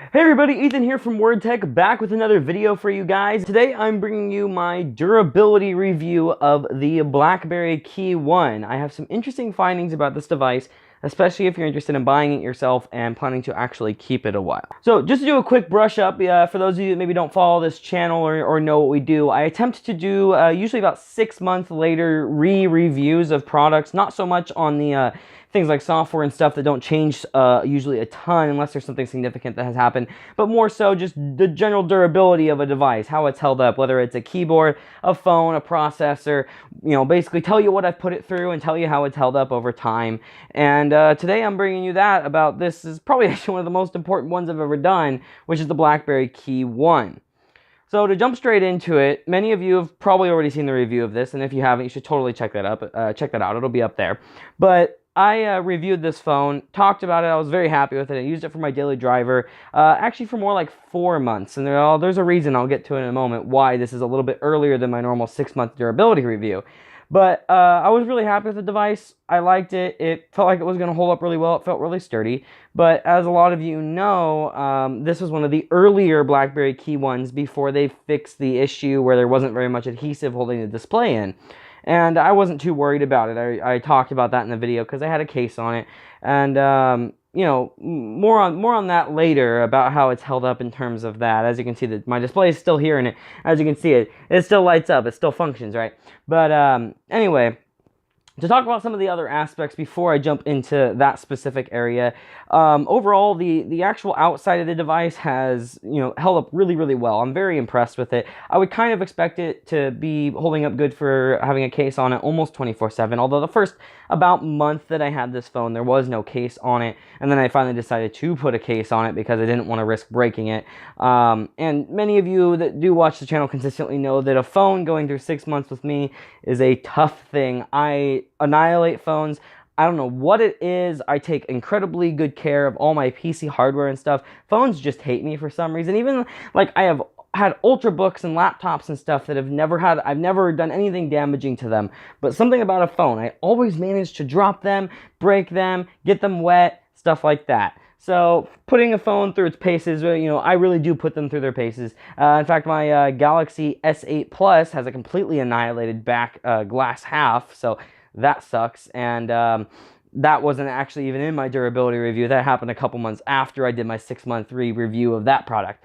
Hey everybody, Ethan here from WordTech, back with another video for you guys. Today I'm bringing you my durability review of the BlackBerry KeyOne. I have some interesting findings about this device, especially if you're interested in buying it yourself and planning to actually keep it a while. So just to do a quick brush up, for those of you that maybe don't follow this channel or know what we do, I attempt to do usually about 6 months later re-reviews of products, not so much on the things like software and stuff that don't change usually a ton unless there's something significant that has happened, but more so just the general durability of a device, how it's held up, whether it's a keyboard, a phone, a processor, basically tell you what I've put it through and tell you how it's held up over time. And today I'm bringing you that about this is probably actually one of the most important ones I've ever done, which is the BlackBerry KeyOne. So to jump straight into it, many of you have probably already seen the review of this, and if you haven't, you should totally check that out. It'll be up there. But I reviewed this phone, talked about it. I was very happy with it. I used it for my daily driver, actually for more like 4 months. And there's a reason I'll get to in a moment why this is a little bit earlier than my normal 6-month durability review. But I was really happy with the device. I liked it. It felt like it was going to hold up really well. It felt really sturdy. But as a lot of you know, this was one of the earlier BlackBerry KeyOnes before they fixed the issue where there wasn't very much adhesive holding the display in. And I wasn't too worried about it. I talked about that in the video because I had a case on it. And, more on that later about how it's held up in terms of that. As you can see, that my display is still here, and as you can see, it still lights up. It still functions, right? But anyway, to talk about some of the other aspects before I jump into that specific area, overall, the actual outside of the device has, held up really, really well. I'm very impressed with it. I would kind of expect it to be holding up good for having a case on it almost 24/7, although the first about month that I had this phone, there was no case on it, and then I finally decided to put a case on it because I didn't want to risk breaking it. And many of you that do watch the channel consistently know that a phone going through 6 months with me is a tough thing. I annihilate phones. I don't know what it is. I take incredibly good care of all my PC hardware and stuff. Phones just hate me for some reason. Even like I have had Ultrabooks and laptops and stuff that I've never done anything damaging to them. But something about a phone, I always manage to drop them, break them, get them wet, stuff like that. So putting a phone through its paces, I really do put them through their paces. In fact, my Galaxy S8 Plus has a completely annihilated back glass half, so that sucks. And that wasn't actually even in my durability review. That happened a couple months after I did my 6-month review of that product.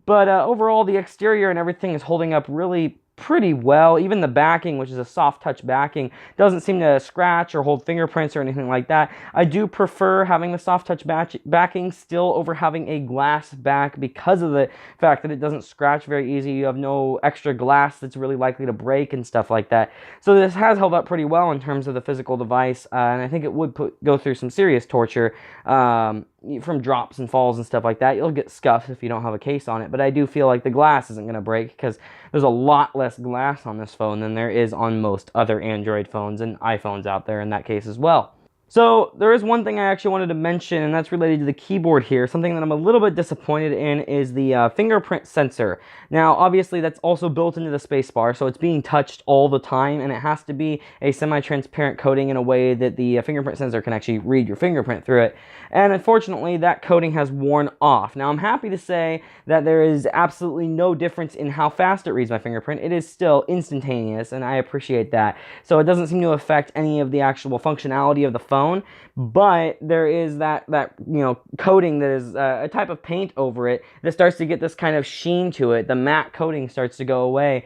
But overall, the exterior and everything is holding up really pretty well. Even the backing, which is a soft touch backing, doesn't seem to scratch or hold fingerprints or anything like that. I do prefer having the soft touch backing still over having a glass back because of the fact that it doesn't scratch very easy. You have no extra glass that's really likely to break and stuff like that. So this has held up pretty well in terms of the physical device, and I think it would go through some serious torture from drops and falls and stuff like that. You'll get scuffed if you don't have a case on it, but I do feel like the glass isn't going to break because there's a lot less glass on this phone than there is on most other Android phones and iPhones out there in that case as well. So there is one thing I actually wanted to mention, and that's related to the keyboard here. Something that I'm a little bit disappointed in is the fingerprint sensor. Now, obviously, that's also built into the spacebar, so it's being touched all the time, and it has to be a semi-transparent coating in a way that the fingerprint sensor can actually read your fingerprint through it. And unfortunately, that coating has worn off. Now, I'm happy to say that there is absolutely no difference in how fast it reads my fingerprint. It is still instantaneous, and I appreciate that. So it doesn't seem to affect any of the actual functionality of the phone, but there is that coating that is a type of paint over it that starts to get this kind of sheen to it. The matte coating starts to go away,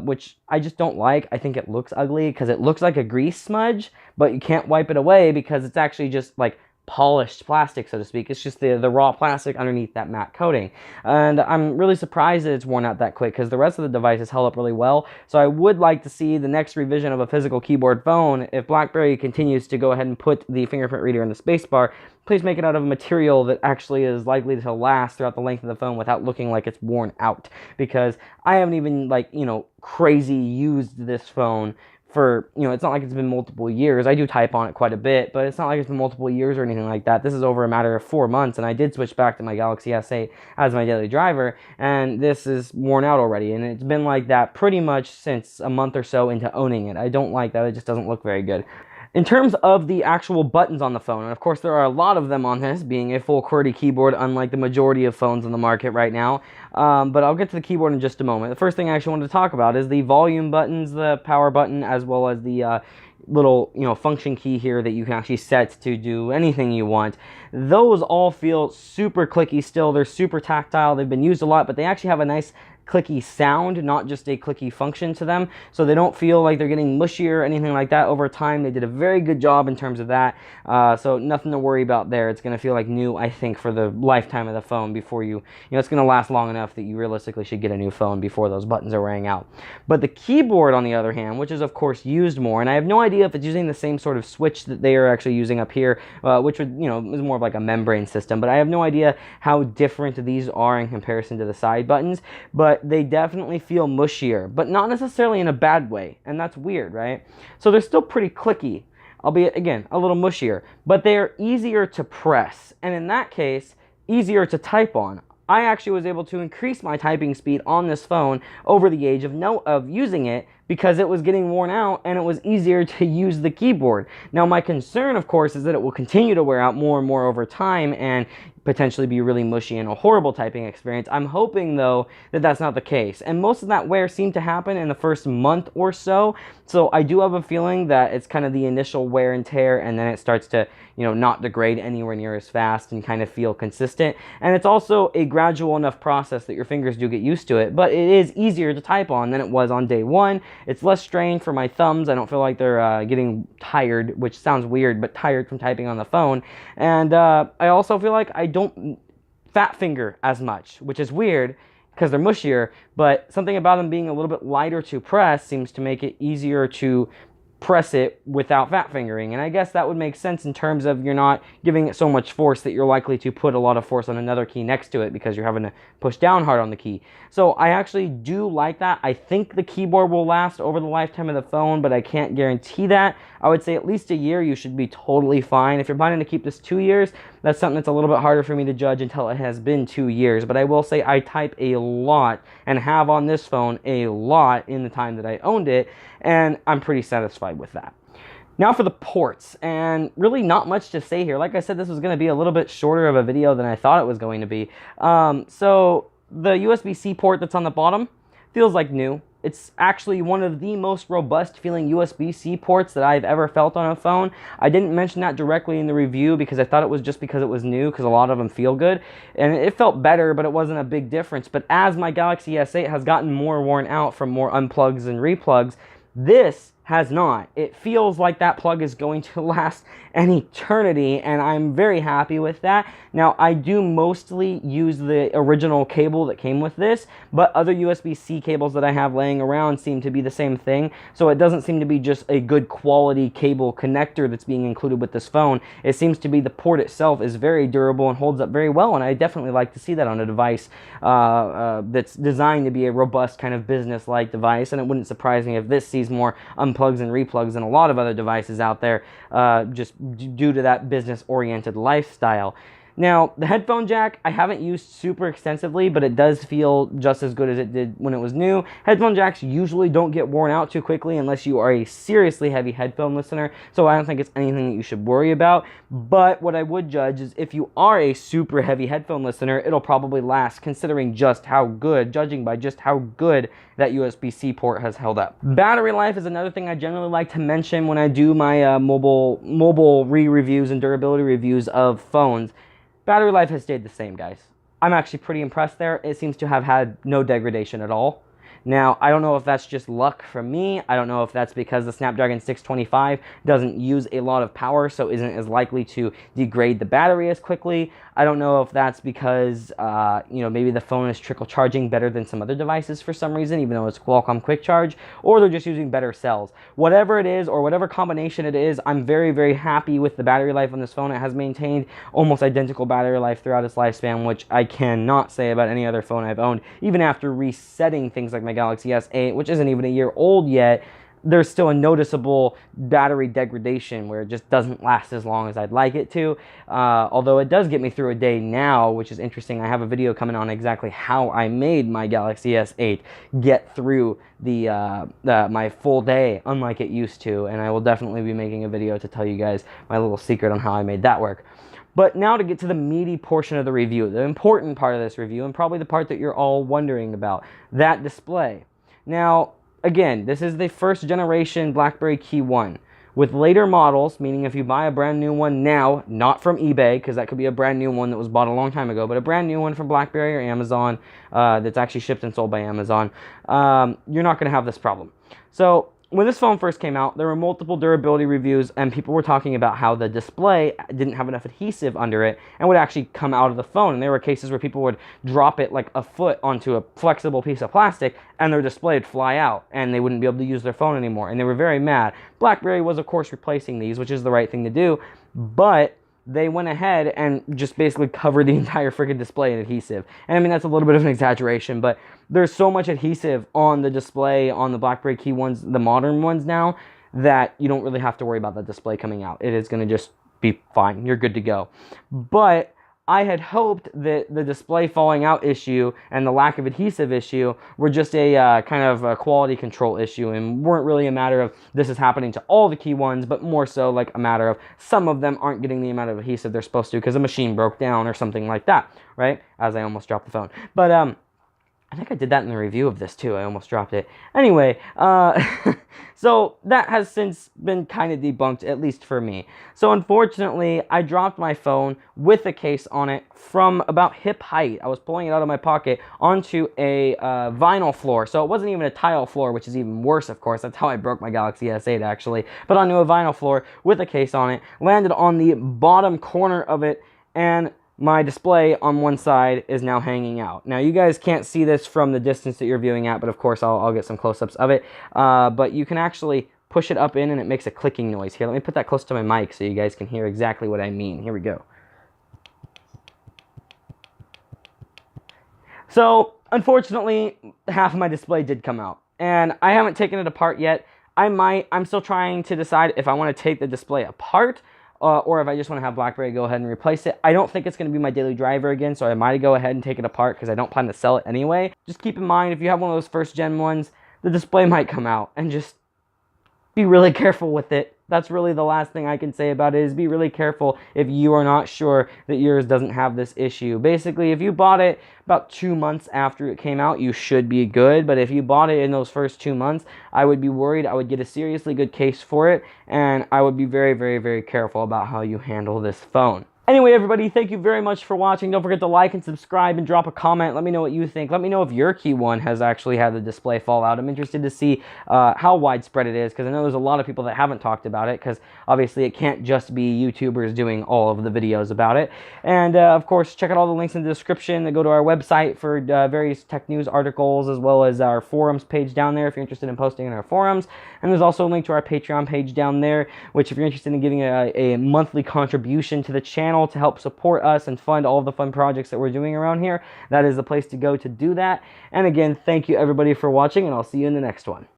which I just don't like. I think it looks ugly because it looks like a grease smudge, but you can't wipe it away because it's actually just like polished plastic, so to speak. It's just the raw plastic underneath that matte coating. And I'm really surprised that it's worn out that quick because the rest of the device has held up really well. So I would like to see the next revision of a physical keyboard phone, if BlackBerry continues to go ahead and put the fingerprint reader in the spacebar, please make it out of a material that actually is likely to last throughout the length of the phone without looking like it's worn out. Because I haven't even crazy used this phone for, it's not like it's been multiple years. I do type on it quite a bit, but it's not like it's been multiple years or anything like that. This is over a matter of 4 months, and I did switch back to my Galaxy S8 as my daily driver, and this is worn out already, and it's been like that pretty much since a month or so into owning it. I don't like that. It just doesn't look very good. In terms of the actual buttons on the phone, and of course there are a lot of them on this, being a full QWERTY keyboard, unlike the majority of phones on the market right now. But I'll get to the keyboard in just a moment. The first thing I actually wanted to talk about is the volume buttons, the power button, as well as the little, function key here that you can actually set to do anything you want. Those all feel super clicky still. They're super tactile. They've been used a lot, but they actually have a nice clicky sound, not just a clicky function to them, so they don't feel like they're getting mushy or anything like that over time. They did a very good job in terms of that, so nothing to worry about there. It's going to feel like new, I think, for the lifetime of the phone before it's going to last long enough that you realistically should get a new phone before those buttons are wearing out. But the keyboard, on the other hand, which is of course used more, and I have no idea if it's using the same sort of switch that they are actually using up here, which would, is more of like a membrane system, but I have no idea how different these are in comparison to the side buttons, but they definitely feel mushier, but not necessarily in a bad way, and that's weird, right? So they're still pretty clicky, albeit, again, a little mushier, but they are easier to press, and in that case, easier to type on. I actually was able to increase my typing speed on this phone over the age of using it, because it was getting worn out and it was easier to use the keyboard. Now, my concern, of course, is that it will continue to wear out more and more over time and potentially be really mushy and a horrible typing experience. I'm hoping, though, that that's not the case. And most of that wear seemed to happen in the first month or so. So I do have a feeling that it's kind of the initial wear and tear, and then it starts to, not degrade anywhere near as fast and kind of feel consistent. And it's also a gradual enough process that your fingers do get used to it, but it is easier to type on than it was on day one. It's less strain for my thumbs. I don't feel like they're getting tired, which sounds weird, but tired from typing on the phone. And I also feel like I don't fat finger as much, which is weird because they're mushier, but something about them being a little bit lighter to press seems to make it easier to press it without fat fingering. And I guess that would make sense in terms of you're not giving it so much force that you're likely to put a lot of force on another key next to it because you're having to push down hard on the key. So I actually do like that. I think the keyboard will last over the lifetime of the phone, but I can't guarantee that. I would say at least a year you should be totally fine. If you're planning to keep this 2 years, that's something that's a little bit harder for me to judge until it has been 2 years. But I will say I type a lot and have on this phone a lot in the time that I owned it, and I'm pretty satisfied with that. Now for the ports, and really not much to say here. Like I said, this was going to be a little bit shorter of a video than I thought it was going to be. So the USB-C port that's on the bottom feels like new. It's actually one of the most robust feeling USB-C ports that I've ever felt on a phone. I didn't mention that directly in the review because I thought it was just because it was new, because a lot of them feel good. And it felt better, but it wasn't a big difference. But as my Galaxy S8 has gotten more worn out from more unplugs and replugs, this has not. It feels like that plug is going to last an eternity, and I'm very happy with that. Now, I do mostly use the original cable that came with this, but other USB-C cables that I have laying around seem to be the same thing, so it doesn't seem to be just a good quality cable connector that's being included with this phone. It seems to be the port itself is very durable and holds up very well, and I definitely like to see that on a device that's designed to be a robust kind of business-like device, and it wouldn't surprise me if this sees more unplugs and replugs than a lot of other devices out there, just due to that business-oriented lifestyle. Now, the headphone jack, I haven't used super extensively, but it does feel just as good as it did when it was new. Headphone jacks usually don't get worn out too quickly unless you are a seriously heavy headphone listener, so I don't think it's anything that you should worry about. But what I would judge is if you are a super heavy headphone listener, it'll probably last, considering just how good, judging by just how good that USB-C port has held up. Battery life is another thing I generally like to mention when I do my mobile re-reviews and durability reviews of phones. Battery life has stayed the same, guys. I'm actually pretty impressed there. It seems to have had no degradation at all. Now, I don't know if that's just luck from me. I don't know if that's because the Snapdragon 625 doesn't use a lot of power, so isn't as likely to degrade the battery as quickly. I don't know if that's because, maybe the phone is trickle charging better than some other devices for some reason, even though it's Qualcomm Quick Charge, or they're just using better cells. Whatever it is, or whatever combination it is, I'm very, very happy with the battery life on this phone. It has maintained almost identical battery life throughout its lifespan, which I cannot say about any other phone I've owned. Even after resetting things like my Galaxy S8, which isn't even a year old yet, there's still a noticeable battery degradation where it just doesn't last as long as I'd like it to. Although it does get me through a day now, which is interesting. I have a video coming on exactly how I made my Galaxy S8 get through my full day, unlike it used to, and I will definitely be making a video to tell you guys my little secret on how I made that work. But now to get to the meaty portion of the review, the important part of this review, and probably the part that you're all wondering about, that display. Now, again, this is the first generation BlackBerry KeyOne. With later models, meaning if you buy a brand new one now, not from eBay, because that could be a brand new one that was bought a long time ago, but a brand new one from BlackBerry or Amazon that's actually shipped and sold by Amazon, you're not going to have this problem. So when this phone first came out, there were multiple durability reviews, and people were talking about how the display didn't have enough adhesive under it and would actually come out of the phone. And there were cases where people would drop it like a foot onto a flexible piece of plastic, and their display would fly out, and they wouldn't be able to use their phone anymore. And they were very mad. BlackBerry was, of course, replacing these, which is the right thing to do, but they went ahead and just basically covered the entire freaking display in adhesive. And I mean, that's a little bit of an exaggeration, but there's so much adhesive on the display on the BlackBerry KeyOnes, the modern ones now, that you don't really have to worry about the display coming out. It is going to just be fine. You're good to go. But I had hoped that the display falling out issue and the lack of adhesive issue were just a kind of a quality control issue, and weren't really a matter of this is happening to all the KeyOnes, but more so like a matter of some of them aren't getting the amount of adhesive they're supposed to because a machine broke down or something like that, right? As I almost dropped the phone. But I think I did that in the review of this too. I almost dropped it. Anyway, so that has since been kind of debunked, at least for me. So unfortunately, I dropped my phone with a case on it from about hip height. I was pulling it out of my pocket onto a vinyl floor. So it wasn't even a tile floor, which is even worse, of course. That's how I broke my Galaxy S8, actually. But onto a vinyl floor with a case on it, landed on the bottom corner of it, and my display on one side is now hanging out. Now, you guys can't see this from the distance that you're viewing at, but of course, I'll get some close-ups of it. But you can actually push it up in, and it makes a clicking noise. Here, let me put that close to my mic so you guys can hear exactly what I mean. Here we go. So, unfortunately, half of my display did come out, and I haven't taken it apart yet. I'm still trying to decide if I want to take the display apart, or if I just want to have BlackBerry go ahead and replace it. I don't think it's going to be my daily driver again, so I might go ahead and take it apart because I don't plan to sell it anyway. Just keep in mind, if you have one of those first gen ones, the display might come out, and just be really careful with it. That's really the last thing I can say about it, is be really careful if you are not sure that yours doesn't have this issue. Basically, if you bought it about 2 months after it came out, you should be good. But if you bought it in those first 2 months, I would be worried. I would get a seriously good case for it, and I would be very, very, very careful about how you handle this phone. Anyway, everybody, thank you very much for watching. Don't forget to like and subscribe and drop a comment. Let me know what you think. Let me know if your KeyOne has actually had the display fall out. I'm interested to see how widespread it is, because I know there's a lot of people that haven't talked about it, because obviously it can't just be YouTubers doing all of the videos about it. And, of course, check out all the links in the description that go to our website for various tech news articles, as well as our forums page down there if you're interested in posting in our forums. And there's also a link to our Patreon page down there, which if you're interested in giving a monthly contribution to the channel to help support us and fund all of the fun projects that we're doing around here, that is the place to go to do that. And again, thank you everybody for watching, and I'll see you in the next one.